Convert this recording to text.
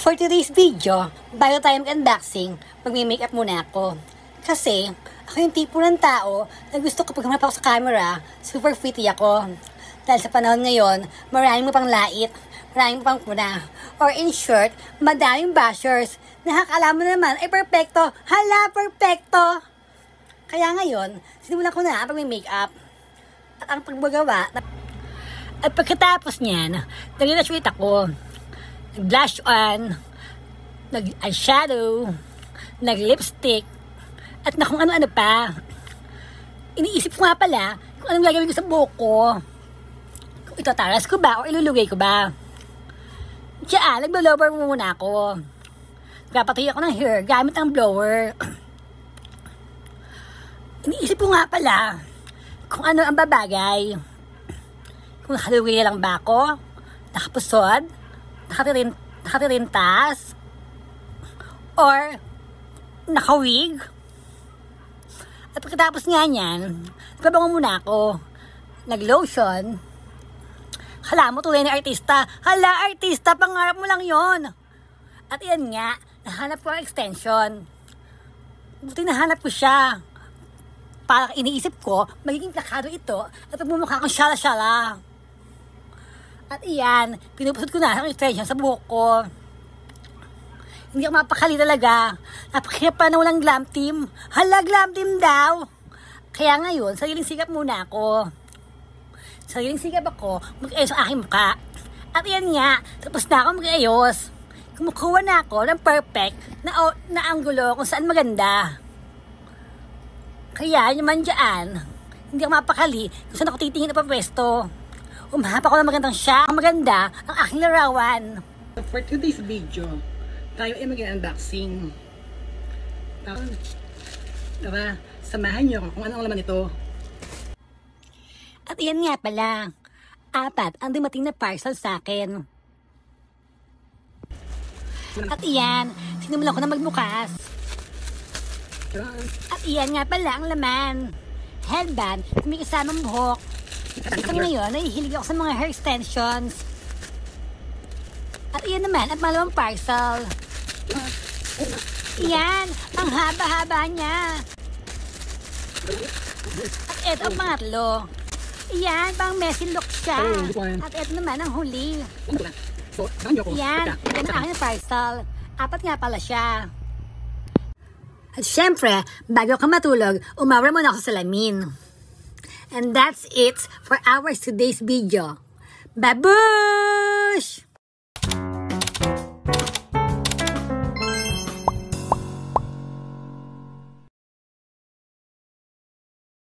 For today's video, bago tayo mag-unboxing, magme-makeup muna ako. Kasi, ako yung tipo ng tao na gusto ko pag humarap ako sa camera, super pretty ako. Dahil sa panahon ngayon, maraming mo pang lait, maraming mo pang kuna. Or in short, madaming bashers. Nakakala mo naman, ay perfecto. Hala, perfecto! Kaya ngayon, sinimulan ko na ang pag-makeup. At ang pagbagawa. At pagkatapos niyan, nag-illustrate ako. Nag-blush on, nag-eyeshadow, nag-lipstick, at na kung ano-ano pa. Iniisip ko nga pala kung anong gagawin ko sa buhok ko. Kung itataras ko ba o ilulugay ko ba. Diyan, nag-blower muna ako. Nagpapatay ako ng hair gamit ang blower. Iniisip ko nga pala kung ano ang babagay. Kung nakalugay lang ba ako, nakapusod, nakatirintas, or nakawig. At pagkatapos nga niyan, nagbabango muna ako. Nag-lotion. Hala mo, tunay na artista. Hala, artista, pangarap mo lang yon. At yan nga, nahanap ko ang extension. Buti nahanap ko siya. Para iniisip ko, magiging plakado ito at pagmumukha akong shala-shala. At iyan, pinupusod ko na ang extension sa buhok ko. Hindi ako mapakali talaga. Napakahirap pa na walang glam team. Hala, glam team daw. Kaya ngayon, sariling sikap muna ako. Sariling sikap ako, mag-ayos ang aking mukha. At iyan nga, tapos na ako mag-ayos. Kumukuha na ako ng perfect na anggulo kung saan maganda. Kaya naman dyan, hindi ako mapakali kung saan ako titingin na pwesto. Umahap ako ng magandang siya. Ang maganda ang aking larawan. For today's video, tayo ay mag-unboxing. Tara, samahan niyo kung anong laman ito. At iyan nga pala, 4 ang dumating na parcel sa akin. At iyan, sinimulan ko na magbukas. At iyan nga pala ang laman. Headband, may kasamang buhok. Kasi ngayon, nahihilig ako sa mga hair extensions. At iyan naman, at malawang parcel. Iyan, ang haba-haba niya. At ito ang pangatlo. Iyan, pang messy look siya. At ito naman ang huli. Iyan, yan ang aking parcel. 4 nga pala siya. At syempre, bago ka matulog, umawar muna ako sa salamin. And that's it for our today's video. Babush!